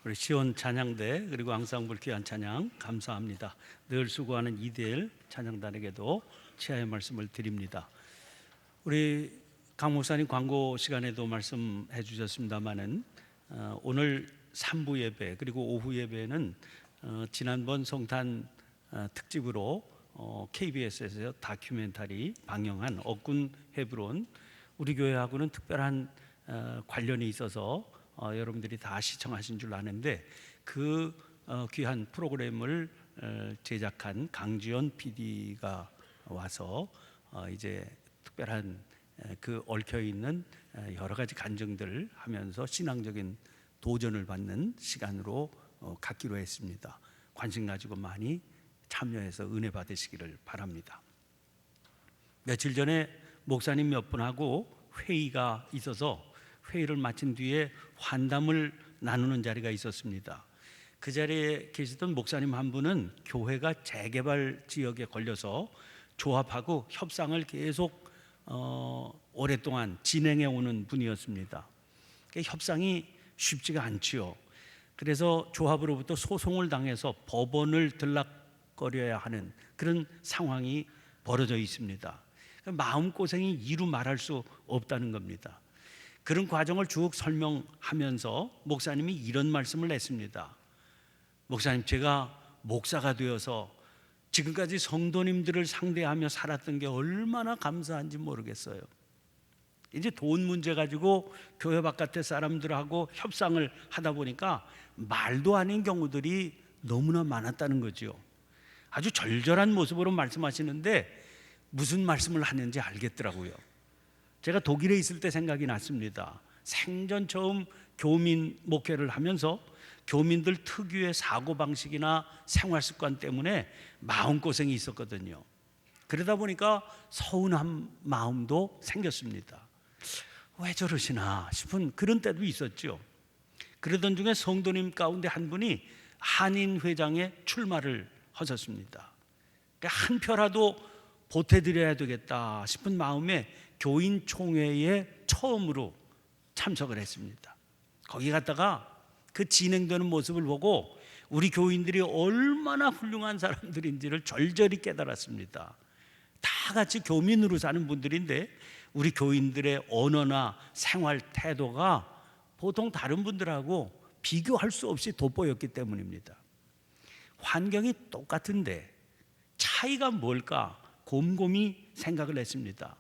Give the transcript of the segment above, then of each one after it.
우리 시온 찬양대 그리고 항상 불귀한 찬양 감사합니다. 늘 수고하는 이대일 찬양단에게도 치아의 말씀을 드립니다. 우리 강 목사님 광고 시간에도 말씀해 주셨습니다마는 오늘 3부 예배 그리고 오후 예배는 지난번 성탄 특집으로 KBS에서 다큐멘터리 방영한 억군 헤브론, 우리 교회하고는 특별한 관련이 있어서 여러분들이 다 시청하신 줄 아는데 그 귀한 프로그램을 제작한 강지연 PD가 와서 이제 특별한 그 얽혀 있는 여러 가지 간증들을 하면서 신앙적인 도전을 받는 시간으로 갖기로 했습니다. 관심 가지고 많이 참여해서 은혜 받으시기를 바랍니다. 며칠 전에 목사님 몇 분하고 회의가 있어서 회의를 마친 뒤에 환담을 나누는 자리가 있었습니다. 그 자리에 계시던 목사님 한 분은 교회가 재개발 지역에 걸려서 조합하고 협상을 계속 오랫동안 진행해 오는 분이었습니다. 협상이 쉽지가 않지요. 그래서 조합으로부터 소송을 당해서 법원을 들락거려야 하는 그런 상황이 벌어져 있습니다. 마음고생이 이루 말할 수 없다는 겁니다. 그런 과정을 쭉 설명하면서 목사님이 이런 말씀을 했습니다. 목사님, 제가 목사가 되어서 지금까지 성도님들을 상대하며 살았던 게 얼마나 감사한지 모르겠어요. 이제 돈 문제 가지고 교회 바깥의 사람들하고 협상을 하다 보니까 말도 아닌 경우들이 너무나 많았다는 거죠. 아주 절절한 모습으로 말씀하시는데 무슨 말씀을 하는지 알겠더라고요. 제가 독일에 있을 때 생각이 났습니다. 생전 처음 교민 목회를 하면서 교민들 특유의 사고방식이나 생활습관 때문에 마음고생이 있었거든요. 그러다 보니까 서운한 마음도 생겼습니다. 왜 저러시나 싶은 그런 때도 있었죠. 그러던 중에 성도님 가운데 한 분이 한인회장에 출마를 하셨습니다. 한 표라도 보태드려야 되겠다 싶은 마음에 교인총회에 처음으로 참석을 했습니다. 거기 갔다가 그 진행되는 모습을 보고 우리 교인들이 얼마나 훌륭한 사람들인지를 절절히 깨달았습니다. 다 같이 교민으로 사는 분들인데 우리 교인들의 언어나 생활 태도가 보통 다른 분들하고 비교할 수 없이 돋보였기 때문입니다. 환경이 똑같은데 차이가 뭘까 곰곰이 생각을 했습니다.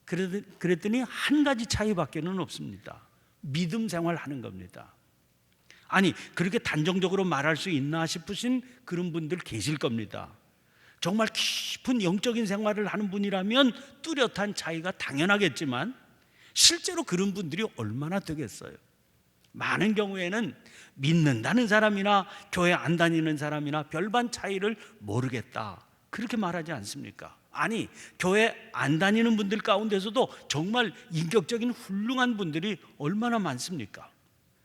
그랬더니 한 가지 차이밖에는 없습니다. 믿음 생활하는 겁니다. 아니, 그렇게 단정적으로 말할 수 있나 싶으신 그런 분들 계실 겁니다. 정말 깊은 영적인 생활을 하는 분이라면 뚜렷한 차이가 당연하겠지만 실제로 그런 분들이 얼마나 되겠어요? 많은 경우에는 믿는다는 사람이나 교회 안 다니는 사람이나 별반 차이를 모르겠다 그렇게 말하지 않습니까? 아니, 교회 안 다니는 분들 가운데서도 정말 인격적인 훌륭한 분들이 얼마나 많습니까?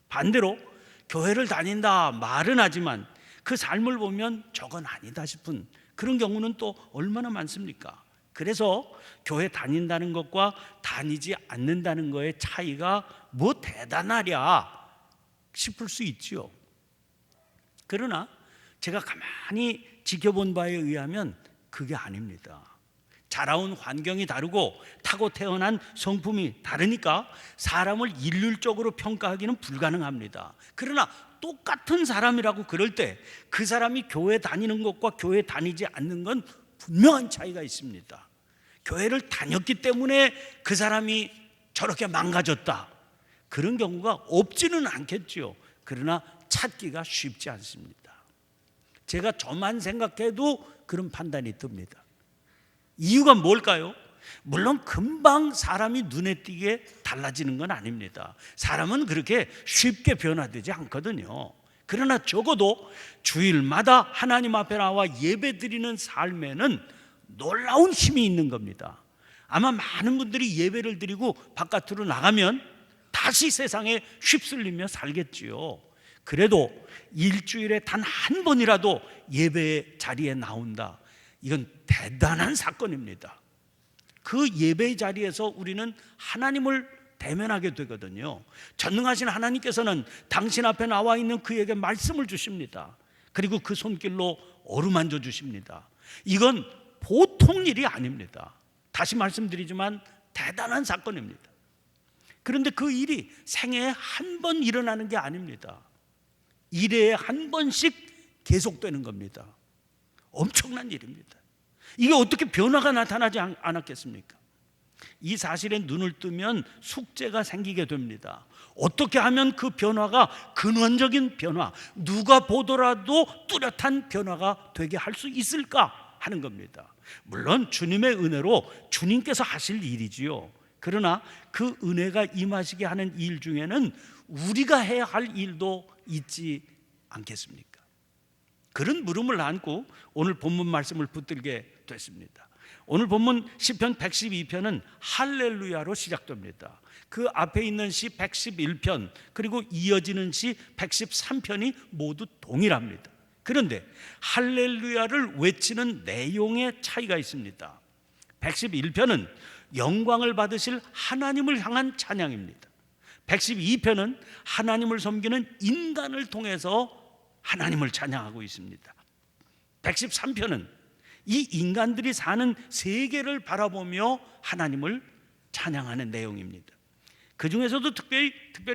반대로 교회를 다닌다 말은 하지만 그 삶을 보면 저건 아니다 싶은 그런 경우는 또 얼마나 많습니까? 그래서 교회 다닌다는 것과 다니지 않는다는 것의 차이가 뭐 대단하랴 싶을 수 있지요. 그러나 제가 가만히 지켜본 바에 의하면 그게 아닙니다. 자라온 환경이 다르고 타고 태어난 성품이 다르니까 사람을 일률적으로 평가하기는 불가능합니다. 그러나 똑같은 사람이라고 그럴 때 그 사람이 교회 다니는 것과 교회 다니지 않는 건 분명한 차이가 있습니다. 교회를 다녔기 때문에 그 사람이 저렇게 망가졌다 그런 경우가 없지는 않겠죠. 그러나 찾기가 쉽지 않습니다. 제가 저만 생각해도 그런 판단이 듭니다. 이유가 뭘까요? 물론 금방 사람이 눈에 띄게 달라지는 건 아닙니다. 사람은 그렇게 쉽게 변화되지 않거든요. 그러나 적어도 주일마다 하나님 앞에 나와 예배 드리는 삶에는 놀라운 힘이 있는 겁니다. 아마 많은 분들이 예배를 드리고 바깥으로 나가면 다시 세상에 휩쓸리며 살겠지요. 그래도 일주일에 단 한 번이라도 예배 자리에 나온다. 이건 대단한 사건입니다. 그 예배 자리에서 우리는 하나님을 대면하게 되거든요. 전능하신 하나님께서는 당신 앞에 나와 있는 그에게 말씀을 주십니다. 그리고 그 손길로 어루만져 주십니다. 이건 보통 일이 아닙니다. 다시 말씀드리지만 대단한 사건입니다. 그런데 그 일이 생애에 한 번 일어나는 게 아닙니다. 일회에 한 번씩 계속되는 겁니다. 엄청난 일입니다. 이게 어떻게 변화가 나타나지 않았겠습니까? 이 사실에 눈을 뜨면 숙제가 생기게 됩니다. 어떻게 하면 그 변화가 근원적인 변화, 누가 보더라도 뚜렷한 변화가 되게 할 수 있을까 하는 겁니다. 물론 주님의 은혜로 주님께서 하실 일이지요. 그러나 그 은혜가 임하시게 하는 일 중에는 우리가 해야 할 일도 있지 않겠습니까? 그런 물음을 안고 오늘 본문 말씀을 붙들게 됐습니다. 오늘 본문 시편 112편은 할렐루야로 시작됩니다. 그 앞에 있는 시 111편 그리고 이어지는 시 113편이 모두 동일합니다. 그런데 할렐루야를 외치는 내용의 차이가 있습니다. 111편은 영광을 받으실 하나님을 향한 찬양입니다. 112편은 하나님을 섬기는 인간을 통해서 하나님을 찬양하고 있습니다. 113편은 이 인간들이 사는 세계를 바라보며 하나님을 찬양하는 내용입니다. 그 중에서도 특별히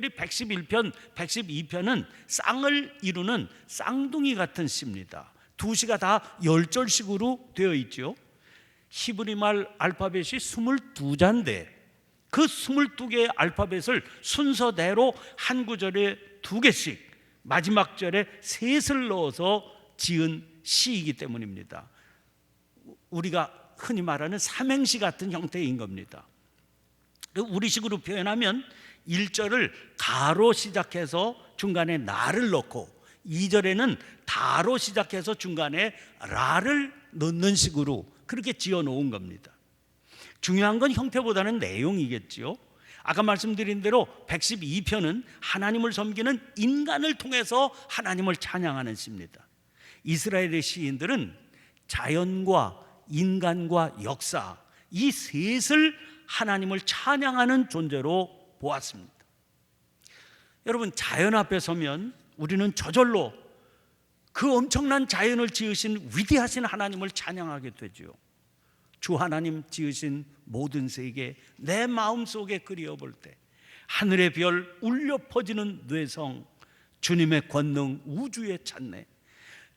111편, 112편은 쌍을 이루는 쌍둥이 같은 시입니다. 두 시가 다 10절씩으로 되어 있죠. 히브리 말 알파벳이 22자인데 그 22개의 알파벳을 순서대로 한 구절에 2개씩 마지막 절에 셋을 넣어서 지은 시이기 때문입니다. 우리가 흔히 말하는 삼행시 같은 형태인 겁니다. 우리식으로 표현하면 1절을 가로 시작해서 중간에 나를 넣고 2절에는 다로 시작해서 중간에 라를 넣는 식으로 그렇게 지어 놓은 겁니다. 중요한 건 형태보다는 내용이겠지요. 아까 말씀드린 대로 112편은 하나님을 섬기는 인간을 통해서 하나님을 찬양하는 시입니다. 이스라엘의 시인들은 자연과 인간과 역사 이 셋을 하나님을 찬양하는 존재로 보았습니다. 여러분, 자연 앞에 서면 우리는 저절로 그 엄청난 자연을 지으신 위대하신 하나님을 찬양하게 되죠. 주 하나님 지으신 모든 세계 내 마음속에 그리워볼 때 하늘의 별 울려 퍼지는 뇌성 주님의 권능 우주에 찾네.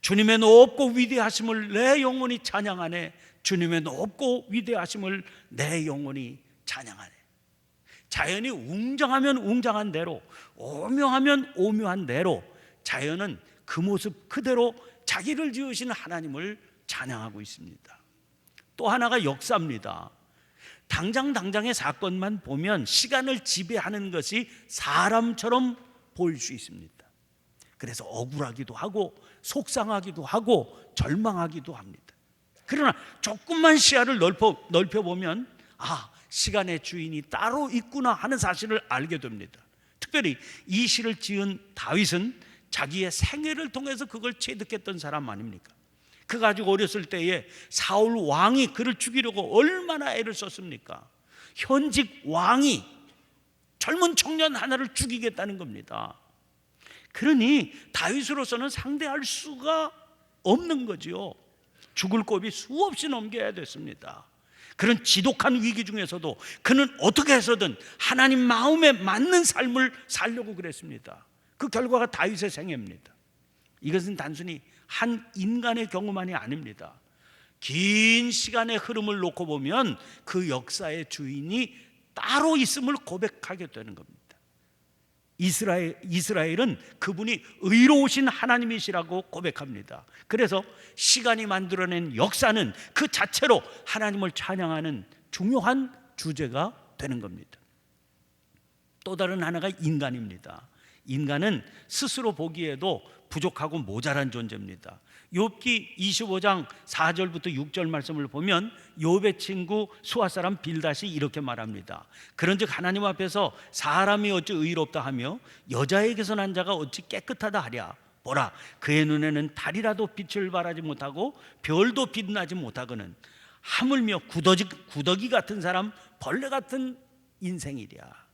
주님의 높고 위대하심을 내 영혼이 찬양하네. 주님의 높고 위대하심을 내 영혼이 찬양하네. 자연이 웅장하면 웅장한 대로 오묘하면 오묘한 대로 자연은 그 모습 그대로 자기를 지으신 하나님을 찬양하고 있습니다. 또 하나가 역사입니다. 당장의 사건만 보면 시간을 지배하는 것이 사람처럼 보일 수 있습니다. 그래서 억울하기도 하고 속상하기도 하고 절망하기도 합니다. 그러나 조금만 시야를 넓혀보면 시간의 주인이 따로 있구나 하는 사실을 알게 됩니다. 특별히 이 시를 지은 다윗은 자기의 생애를 통해서 그걸 체득했던 사람 아닙니까? 그가 아주 어렸을 때에 사울 왕이 그를 죽이려고 얼마나 애를 썼습니까? 현직 왕이 젊은 청년 하나를 죽이겠다는 겁니다. 그러니 다윗으로서는 상대할 수가 없는 거죠. 죽을 고비 수없이 넘겨야 됐습니다. 그런 지독한 위기 중에서도 그는 어떻게 해서든 하나님 마음에 맞는 삶을 살려고 그랬습니다. 그 결과가 다윗의 생애입니다. 이것은 단순히 한 인간의 경우만이 아닙니다. 긴 시간의 흐름을 놓고 보면 그 역사의 주인이 따로 있음을 고백하게 되는 겁니다. 이스라엘은 그분이 의로우신 하나님이시라고 고백합니다. 그래서 시간이 만들어낸 역사는 그 자체로 하나님을 찬양하는 중요한 주제가 되는 겁니다. 또 다른 하나가 인간입니다. 인간은 스스로 보기에도 부족하고 모자란 존재입니다. 욥기 25장 4절부터 6절 말씀을 보면 욥의 친구 수아 사람 빌닷이 이렇게 말합니다. 그런즉 하나님 앞에서 사람이 어찌 의롭다 하며 여자에게서 난 자가 어찌 깨끗하다 하랴. 보라, 그의 눈에는 달이라도 빛을 발하지 못하고 별도 빛나지 못하거는 하물며 구더기 같은 사람 벌레 같은 인생이랴.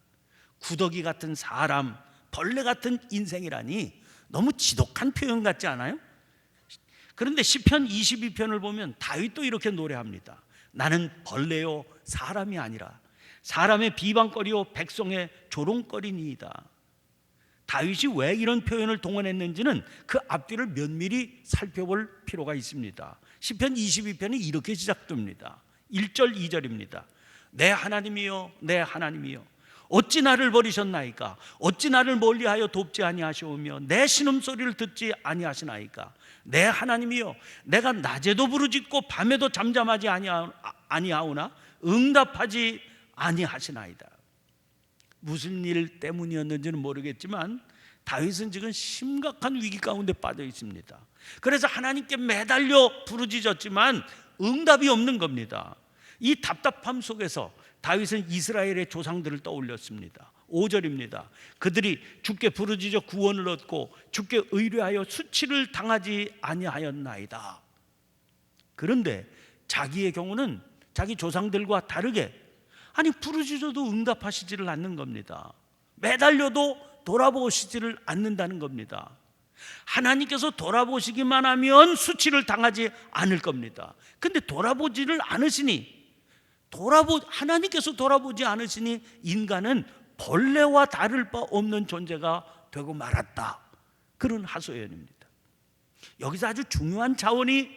구더기 같은 사람, 벌레 같은 인생이라니 너무 지독한 표현 같지 않아요? 그런데 시편 22편을 보면 다윗도 이렇게 노래합니다. 나는 벌레요 사람이 아니라 사람의 비방거리요 백성의 조롱거리니이다. 다윗이 왜 이런 표현을 동원했는지는 그 앞뒤를 면밀히 살펴볼 필요가 있습니다. 시편 22편이 이렇게 시작됩니다. 1절 2절입니다. 내 하나님이여 내 하나님이여 어찌 나를 버리셨나이까? 어찌 나를 멀리하여 돕지 아니하시오며 내 신음소리를 듣지 아니하시나이까? 내 하나님이여 내가 낮에도 부르짖고 밤에도 잠잠하지 아니하오나 응답하지 아니하시나이다. 무슨 일 때문이었는지는 모르겠지만 다윗은 지금 심각한 위기 가운데 빠져 있습니다. 그래서 하나님께 매달려 부르짖었지만 응답이 없는 겁니다. 이 답답함 속에서 다윗은 이스라엘의 조상들을 떠올렸습니다. 5절입니다. 그들이 주께 부르짖어 구원을 얻고 주께 의뢰하여 수치를 당하지 아니하였나이다. 그런데 자기의 경우는 자기 조상들과 다르게 부르짖어도 응답하시지를 않는 겁니다. 매달려도 돌아보시지를 않는다는 겁니다. 하나님께서 돌아보시기만 하면 수치를 당하지 않을 겁니다. 근데 돌아보지를 않으시니 하나님께서 돌아보지 않으시니 인간은 벌레와 다를 바 없는 존재가 되고 말았다. 그런 하소연입니다. 여기서 아주 중요한 자원이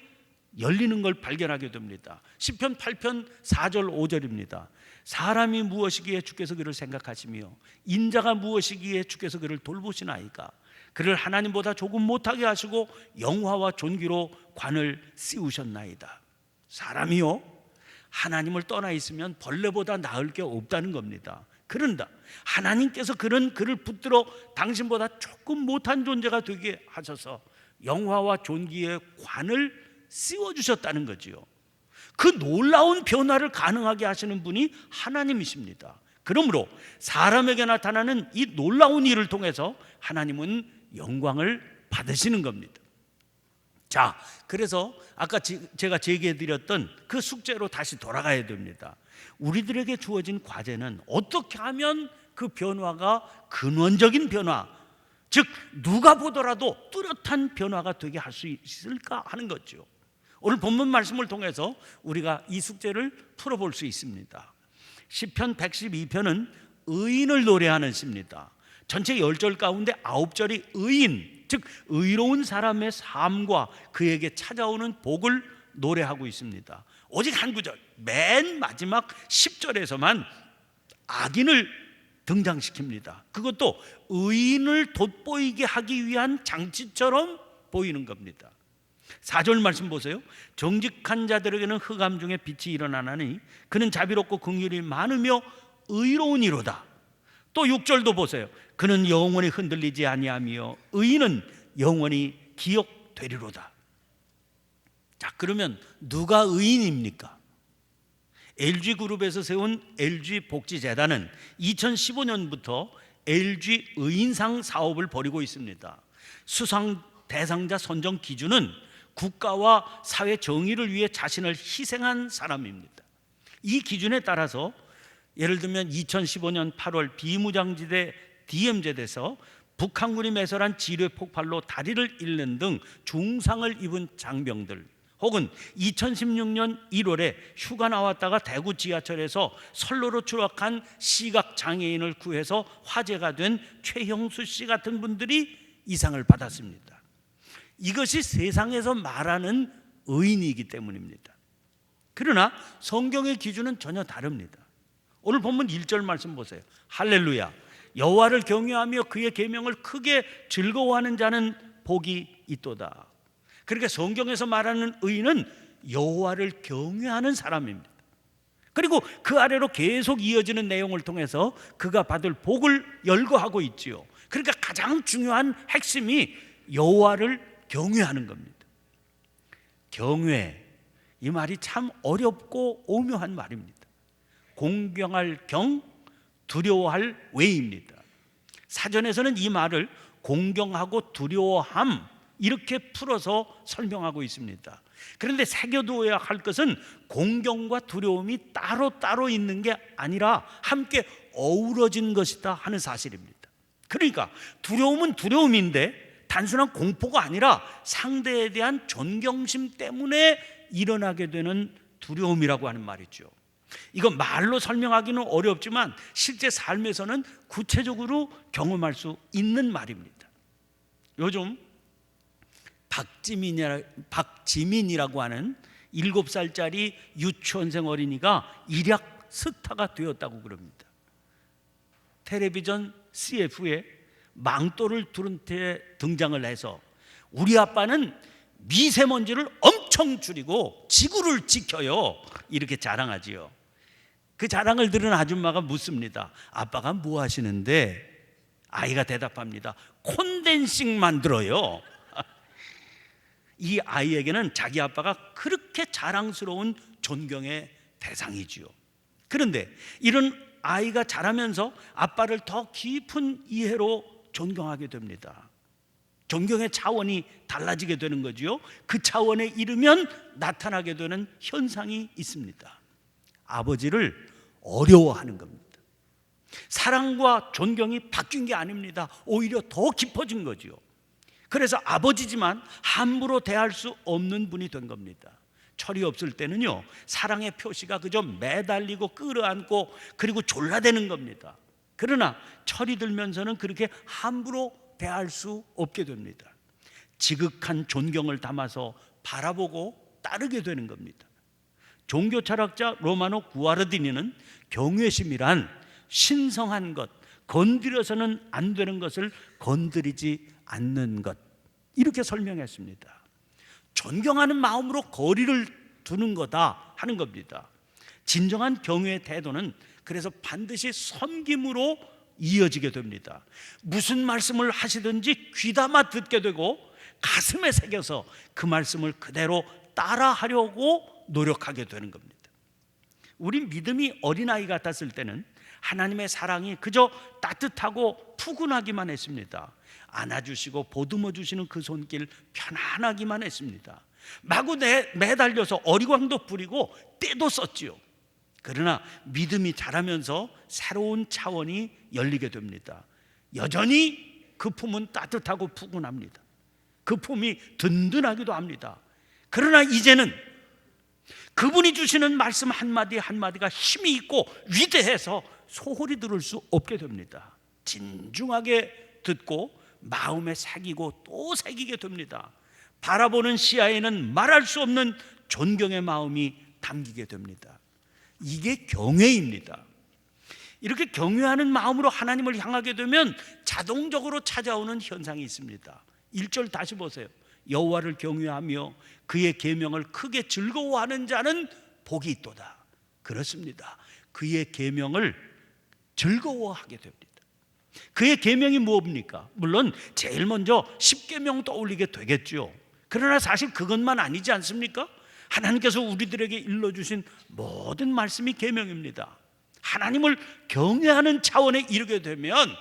열리는 걸 발견하게 됩니다. 시편 8편 4절 5절입니다. 사람이 무엇이기에 주께서 그를 생각하시며 인자가 무엇이기에 주께서 그를 돌보시나이까? 그를 하나님보다 조금 못하게 하시고 영화와 존귀로 관을 씌우셨나이다. 사람이요 하나님을 떠나 있으면 벌레보다 나을 게 없다는 겁니다. 그런다 하나님께서 그를 붙들어 당신보다 조금 못한 존재가 되게 하셔서 영화와 존귀의 관을 씌워주셨다는 거지요. 그 놀라운 변화를 가능하게 하시는 분이 하나님이십니다. 그러므로 사람에게 나타나는 이 놀라운 일을 통해서 하나님은 영광을 받으시는 겁니다. 자, 그래서 아까 제가 제기해드렸던 그 숙제로 다시 돌아가야 됩니다. 우리들에게 주어진 과제는 어떻게 하면 그 변화가 근원적인 변화, 즉 누가 보더라도 뚜렷한 변화가 되게 할 수 있을까 하는 거죠. 오늘 본문 말씀을 통해서 우리가 이 숙제를 풀어볼 수 있습니다. 시편 112편은 의인을 노래하는 시입니다. 전체 10절 가운데 9절이 의인, 즉 의로운 사람의 삶과 그에게 찾아오는 복을 노래하고 있습니다. 오직 한 구절, 맨 마지막 10절에서만 악인을 등장시킵니다. 그것도 의인을 돋보이게 하기 위한 장치처럼 보이는 겁니다. 4절 말씀 보세요. 정직한 자들에게는 흑암 중에 빛이 일어나나니 그는 자비롭고 긍휼이 많으며 의로우니로다. 또 6절도 보세요. 그는 영원히 흔들리지 아니하며 의인은 영원히 기억되리로다. 자, 그러면 누가 의인입니까? LG그룹에서 세운 LG복지재단은 2015년부터 LG 의인상 사업을 벌이고 있습니다. 수상 대상자 선정 기준은 국가와 사회 정의를 위해 자신을 희생한 사람입니다. 이 기준에 따라서 예를 들면 2015년 8월 비무장지대 DMZ에서 북한군이 매설한 지뢰 폭발로 다리를 잃는 등 중상을 입은 장병들, 혹은 2016년 1월에 휴가 나왔다가 대구 지하철에서 선로로 추락한 시각장애인을 구해서 화제가 된 최형수 씨 같은 분들이 이 상을 받았습니다. 이것이 세상에서 말하는 의인이기 때문입니다. 그러나 성경의 기준은 전혀 다릅니다. 오늘 본문 1절 말씀 보세요. 할렐루야, 여호와를 경외하며 그의 계명을 크게 즐거워하는 자는 복이 있도다. 그러니까 성경에서 말하는 의인은 여호와를 경외하는 사람입니다. 그리고 그 아래로 계속 이어지는 내용을 통해서 그가 받을 복을 열거하고 있지요. 그러니까 가장 중요한 핵심이 여호와를 경외하는 겁니다. 경외, 이 말이 참 어렵고 오묘한 말입니다. 공경할 경, 두려워할 외입니다. 사전에서는 이 말을 공경하고 두려워함 이렇게 풀어서 설명하고 있습니다. 그런데 새겨두어야 할 것은 공경과 두려움이 따로따로 있는 게 아니라 함께 어우러진 것이다 하는 사실입니다. 그러니까 두려움은 두려움인데 단순한 공포가 아니라 상대에 대한 존경심 때문에 일어나게 되는 두려움이라고 하는 말이죠. 이거 말로 설명하기는 어렵지만 실제 삶에서는 구체적으로 경험할 수 있는 말입니다. 요즘 박지민이라고 하는 7살짜리 유치원생 어린이가 일약 스타가 되었다고 그럽니다. 텔레비전 CF에 망토를 두른 채 등장을 해서 우리 아빠는 미세먼지를 엄청 줄이고 지구를 지켜요, 이렇게 자랑하지요. 그 자랑을 들은 아줌마가 묻습니다. 아빠가 뭐 하시는데? 아이가 대답합니다. 콘덴싱 만들어요. 이 아이에게는 자기 아빠가 그렇게 자랑스러운 존경의 대상이지요. 그런데 이런 아이가 자라면서 아빠를 더 깊은 이해로 존경하게 됩니다. 존경의 차원이 달라지게 되는 거지요. 그 차원에 이르면 나타나게 되는 현상이 있습니다. 아버지를 어려워하는 겁니다. 사랑과 존경이 바뀐 게 아닙니다. 오히려 더 깊어진 거지요. 그래서 아버지지만 함부로 대할 수 없는 분이 된 겁니다. 철이 없을 때는요, 사랑의 표시가 그저 매달리고 끌어안고 그리고 졸라대는 겁니다. 그러나 철이 들면서는 그렇게 함부로 대할 수 없게 됩니다. 지극한 존경을 담아서 바라보고 따르게 되는 겁니다. 종교 철학자 로마노 구아르디니는 경외심이란 신성한 것, 건드려서는 안 되는 것을 건드리지 않는 것, 이렇게 설명했습니다. 존경하는 마음으로 거리를 두는 거다 하는 겁니다. 진정한 경외의 태도는 그래서 반드시 섬김으로 이어지게 됩니다. 무슨 말씀을 하시든지 귀담아 듣게 되고 가슴에 새겨서 그 말씀을 그대로 따라하려고 노력하게 되는 겁니다. 우리 믿음이 어린아이 같았을 때는 하나님의 사랑이 그저 따뜻하고 푸근하기만 했습니다. 안아주시고 보듬어 주시는 그 손길 편안하기만 했습니다. 마구 매달려서 어리광도 부리고 떼도 썼지요. 그러나 믿음이 자라면서 새로운 차원이 열리게 됩니다. 여전히 그 품은 따뜻하고 푸근합니다. 그 품이 든든하기도 합니다. 그러나 이제는 그분이 주시는 말씀 한마디 한마디가 힘이 있고 위대해서 소홀히 들을 수 없게 됩니다. 진중하게 듣고 마음에 새기고 또 새기게 됩니다. 바라보는 시야에는 말할 수 없는 존경의 마음이 담기게 됩니다. 이게 경외입니다. 이렇게 경외하는 마음으로 하나님을 향하게 되면 자동적으로 찾아오는 현상이 있습니다. 1절 다시 보세요. 여호와를 경외하며 그의 계명을 크게 즐거워하는 자는 복이 있도다. 그렇습니다. 그의 계명을 즐거워하게 됩니다. 그의 계명이 뭡니까? 물론 제일 먼저 10계명 떠올리게 되겠죠. 그러나 사실 그것만 아니지 않습니까? 하나님께서 우리들에게 일러주신 모든 말씀이 계명입니다. 하나님을 경외하는 차원에 이르게 되면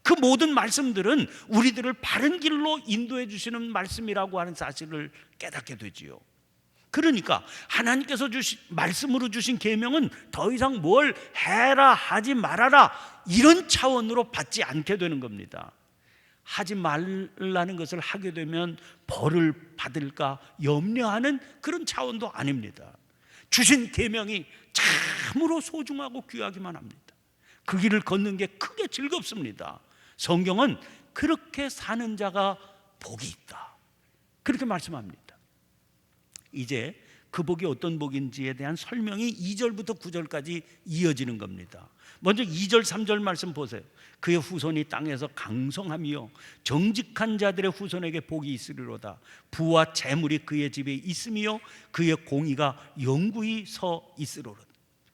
그 모든 말씀들은 우리들을 바른 길로 인도해 주시는 말씀이라고 하는 사실을 깨닫게 되지요. 그러니까 하나님께서 말씀으로 주신 계명은 더 이상 뭘 해라 하지 말아라 이런 차원으로 받지 않게 되는 겁니다. 하지 말라는 것을 하게 되면 벌을 받을까 염려하는 그런 차원도 아닙니다. 주신 계명이 참으로 소중하고 귀하기만 합니다. 그 길을 걷는 게 크게 즐겁습니다. 성경은 그렇게 사는 자가 복이 있다, 그렇게 말씀합니다. 이제 그 복이 어떤 복인지에 대한 설명이 2절부터 9절까지 이어지는 겁니다. 먼저 2절 3절 말씀 보세요. 그의 후손이 땅에서 강성하며 정직한 자들의 후손에게 복이 있으리로다. 부와 재물이 그의 집에 있으며 그의 공의가 영구히 서 있으리로다.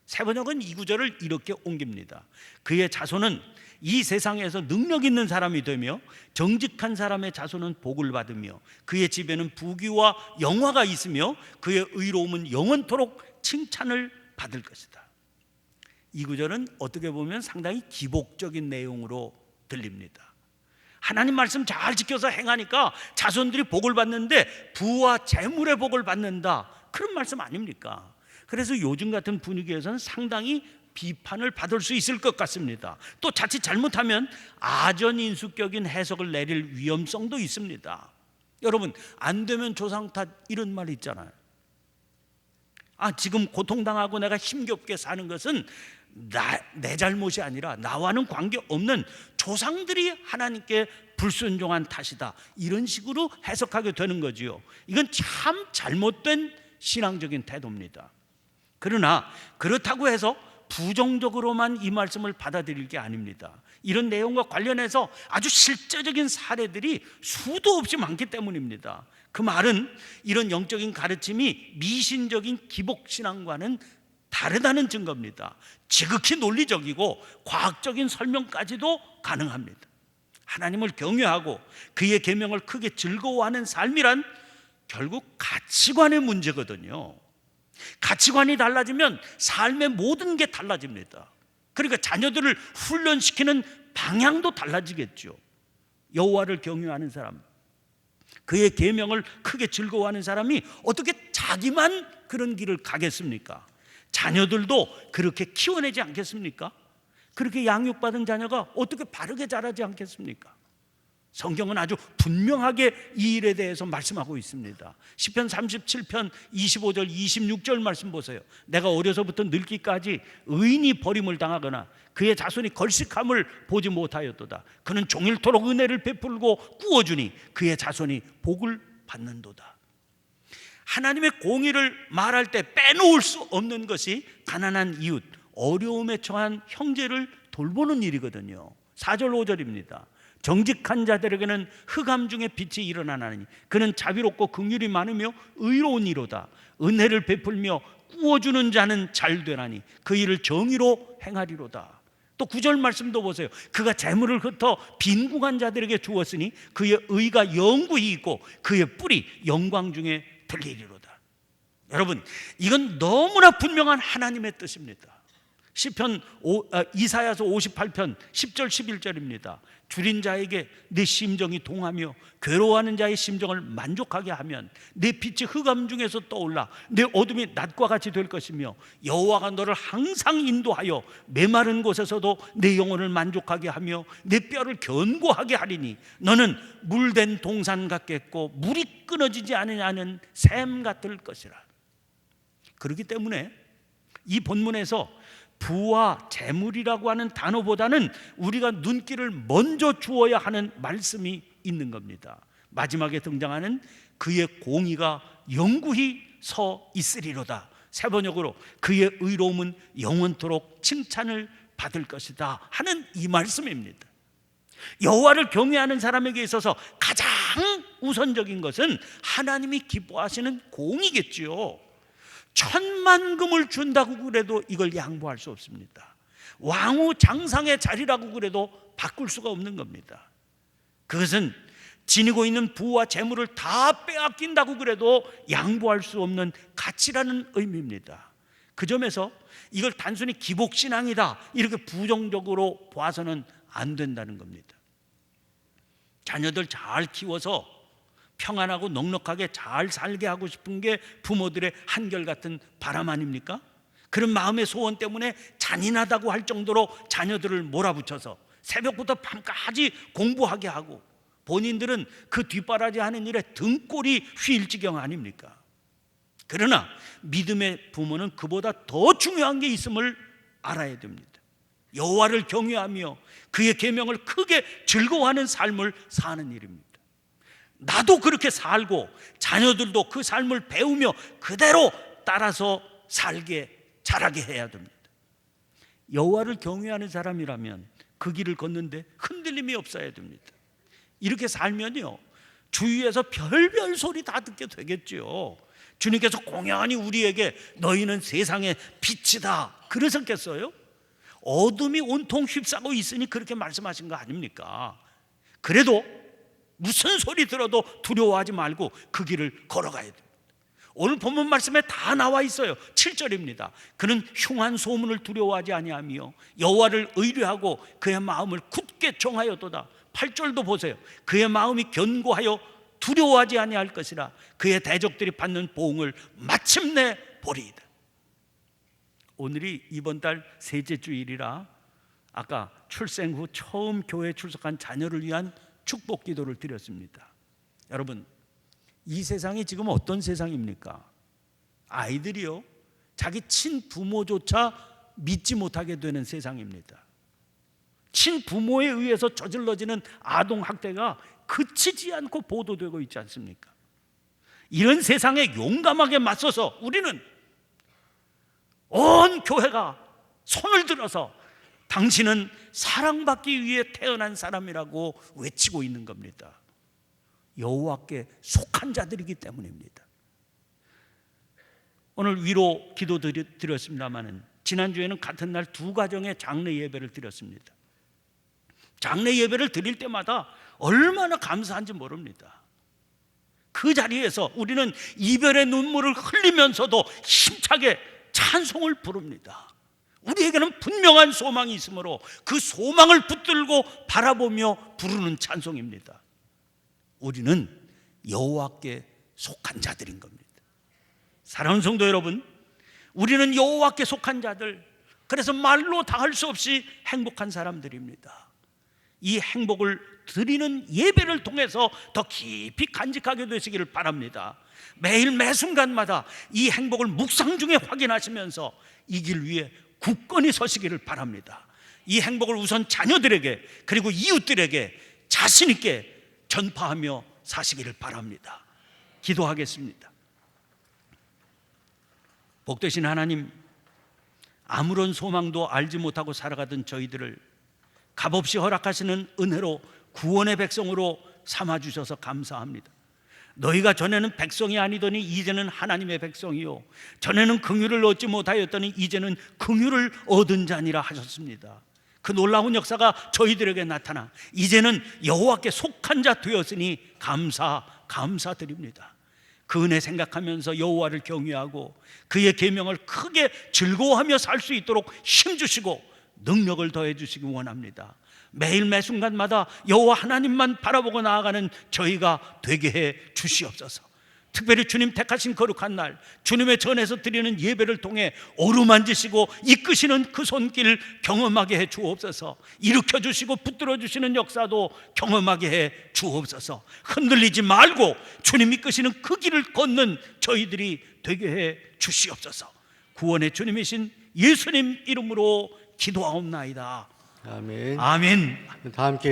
세번역은 이 구절을 이렇게 옮깁니다. 그의 자손은 이 세상에서 능력 있는 사람이 되며 정직한 사람의 자손은 복을 받으며 그의 집에는 부귀와 영화가 있으며 그의 의로움은 영원토록 칭찬을 받을 것이다. 이 구절은 어떻게 보면 상당히 기복적인 내용으로 들립니다. 하나님 말씀 잘 지켜서 행하니까 자손들이 복을 받는데 부와 재물의 복을 받는다, 그런 말씀 아닙니까? 그래서 요즘 같은 분위기에서는 상당히 비판을 받을 수 있을 것 같습니다. 또 자칫 잘못하면 아전인수격인 해석을 내릴 위험성도 있습니다. 여러분, 안 되면 조상 탓 이런 말 있잖아요. 지금 고통당하고 내가 힘겹게 사는 것은 내 잘못이 아니라 나와는 관계없는 조상들이 하나님께 불순종한 탓이다, 이런 식으로 해석하게 되는 거지요. 이건 참 잘못된 신앙적인 태도입니다. 그러나 그렇다고 해서 부정적으로만 이 말씀을 받아들일 게 아닙니다. 이런 내용과 관련해서 아주 실제적인 사례들이 수도 없이 많기 때문입니다. 그 말은 이런 영적인 가르침이 미신적인 기복신앙과는 다르다는 증거입니다. 지극히 논리적이고 과학적인 설명까지도 가능합니다. 하나님을 경외하고 그의 계명을 크게 즐거워하는 삶이란 결국 가치관의 문제거든요. 가치관이 달라지면 삶의 모든 게 달라집니다. 그러니까 자녀들을 훈련시키는 방향도 달라지겠죠. 여호와를 경외하는 사람, 그의 계명을 크게 즐거워하는 사람이 어떻게 자기만 그런 길을 가겠습니까? 자녀들도 그렇게 키워내지 않겠습니까? 그렇게 양육받은 자녀가 어떻게 바르게 자라지 않겠습니까? 성경은 아주 분명하게 이 일에 대해서 말씀하고 있습니다. 시편 37편 25절 26절 말씀 보세요. 내가 어려서부터 늙기까지 의인이 버림을 당하거나 그의 자손이 걸식함을 보지 못하였도다. 그는 종일토록 은혜를 베풀고 꾸어주니 그의 자손이 복을 받는도다. 하나님의 공의를 말할 때 빼놓을 수 없는 것이 가난한 이웃, 어려움에 처한 형제를 돌보는 일이거든요. 4절 5절입니다. 정직한 자들에게는 흑암 중에 빛이 일어나나니 그는 자비롭고 긍휼이 많으며 의로운 이로다. 은혜를 베풀며 꾸어주는 자는 잘 되나니 그 일을 정의로 행하리로다. 또 9절 말씀도 보세요. 그가 재물을 흩어 빈궁한 자들에게 주었으니 그의 의가 영구히 있고 그의 뿔이 영광 중에 들리리로다. 여러분, 이건 너무나 분명한 하나님의 뜻입니다. 시편 이사야서 58편 10절 11절입니다. 줄인 자에게 내 심정이 동하며 괴로워하는 자의 심정을 만족하게 하면 내 빛이 흑암 중에서 떠올라 내 어둠이 낮과 같이 될 것이며 여호와가 너를 항상 인도하여 메마른 곳에서도 내 영혼을 만족하게 하며 내 뼈를 견고하게 하리니 너는 물된 동산 같겠고 물이 끊어지지 않으냐는 샘 같을 것이라. 그렇기 때문에 이 본문에서 부와 재물이라고 하는 단어보다는 우리가 눈길을 먼저 주어야 하는 말씀이 있는 겁니다. 마지막에 등장하는 그의 공의가 영구히 서 있으리로다. 세 번역으로 그의 의로움은 영원토록 칭찬을 받을 것이다 하는 이 말씀입니다. 여호와를 경외하는 사람에게 있어서 가장 우선적인 것은 하나님이 기뻐하시는 공의겠지요. 천만금을 준다고 그래도 이걸 양보할 수 없습니다. 왕후 장상의 자리라고 그래도 바꿀 수가 없는 겁니다. 그것은 지니고 있는 부와 재물을 다 빼앗긴다고 그래도 양보할 수 없는 가치라는 의미입니다. 그 점에서 이걸 단순히 기복신앙이다 이렇게 부정적으로 봐서는 안 된다는 겁니다. 자녀들 잘 키워서 평안하고 넉넉하게 잘 살게 하고 싶은 게 부모들의 한결같은 바람 아닙니까? 그런 마음의 소원 때문에 잔인하다고 할 정도로 자녀들을 몰아붙여서 새벽부터 밤까지 공부하게 하고 본인들은 그 뒷바라지 하는 일에 등골이 휘일 지경 아닙니까? 그러나 믿음의 부모는 그보다 더 중요한 게 있음을 알아야 됩니다. 여호와를 경외하며 그의 계명을 크게 즐거워하는 삶을 사는 일입니다. 나도 그렇게 살고 자녀들도 그 삶을 배우며 그대로 따라서 살게 자라게 해야 됩니다. 여호와를 경외하는 사람이라면 그 길을 걷는데 흔들림이 없어야 됩니다. 이렇게 살면요 주위에서 별별 소리 다 듣게 되겠죠. 주님께서 공연히 우리에게 너희는 세상의 빛이다 그러셨겠어요? 어둠이 온통 휩싸고 있으니 그렇게 말씀하신 거 아닙니까? 그래도 무슨 소리 들어도 두려워하지 말고 그 길을 걸어가야 됩니다. 오늘 본문 말씀에 다 나와 있어요. 7절입니다. 그는 흉한 소문을 두려워하지 아니하며 여호와를 의뢰하고 그의 마음을 굳게 정하였도다. 8절도 보세요. 그의 마음이 견고하여 두려워하지 아니할 것이라 그의 대적들이 받는 보응을 마침내 보리이다. 오늘이 이번 달 셋째 주일이라 아까 출생 후 처음 교회에 출석한 자녀를 위한 축복 기도를 드렸습니다. 여러분, 이 세상이 지금 어떤 세상입니까? 아이들이요, 자기 친부모조차 믿지 못하게 되는 세상입니다. 친부모에 의해서 저질러지는 아동학대가 그치지 않고 보도되고 있지 않습니까? 이런 세상에 용감하게 맞서서 우리는 온 교회가 손을 들어서 당신은 사랑받기 위해 태어난 사람이라고 외치고 있는 겁니다. 여호와께 속한 자들이기 때문입니다. 오늘 위로 기도 드렸습니다마는 지난주에는 같은 날 두 가정의 장례 예배를 드렸습니다. 장례 예배를 드릴 때마다 얼마나 감사한지 모릅니다. 그 자리에서 우리는 이별의 눈물을 흘리면서도 힘차게 찬송을 부릅니다. 우리에게는 분명한 소망이 있으므로 그 소망을 붙들고 바라보며 부르는 찬송입니다. 우리는 여호와께 속한 자들인 겁니다. 사랑하는 성도 여러분, 우리는 여호와께 속한 자들, 그래서 말로 다 할 수 없이 행복한 사람들입니다. 이 행복을 드리는 예배를 통해서 더 깊이 간직하게 되시기를 바랍니다. 매일 매순간마다 이 행복을 묵상 중에 확인하시면서 이 길 위에 굳건히 서시기를 바랍니다. 이 행복을 우선 자녀들에게 그리고 이웃들에게 자신 있게 전파하며 사시기를 바랍니다. 기도하겠습니다. 복되신 하나님, 아무런 소망도 알지 못하고 살아가던 저희들을 값없이 허락하시는 은혜로 구원의 백성으로 삼아주셔서 감사합니다. 너희가 전에는 백성이 아니더니 이제는 하나님의 백성이요, 전에는 긍휼을 얻지 못하였더니 이제는 긍휼을 얻은 자니라 하셨습니다. 그 놀라운 역사가 저희들에게 나타나 이제는 여호와께 속한 자 되었으니 감사드립니다. 그 은혜 생각하면서 여호와를 경외하고 그의 계명을 크게 즐거워하며 살 수 있도록 힘주시고 능력을 더해 주시기 원합니다. 매일 매순간마다 여호와 하나님만 바라보고 나아가는 저희가 되게 해 주시옵소서. 특별히 주님 택하신 거룩한 날, 주님의 전에서 드리는 예배를 통해 어루만지시고 이끄시는 그 손길 경험하게 해 주옵소서. 일으켜 주시고 붙들어 주시는 역사도 경험하게 해 주옵소서. 흔들리지 말고 주님 이끄시는 그 길을 걷는 저희들이 되게 해 주시옵소서. 구원의 주님이신 예수님 이름으로 기도하옵나이다. 아멘. 아멘. 다 함께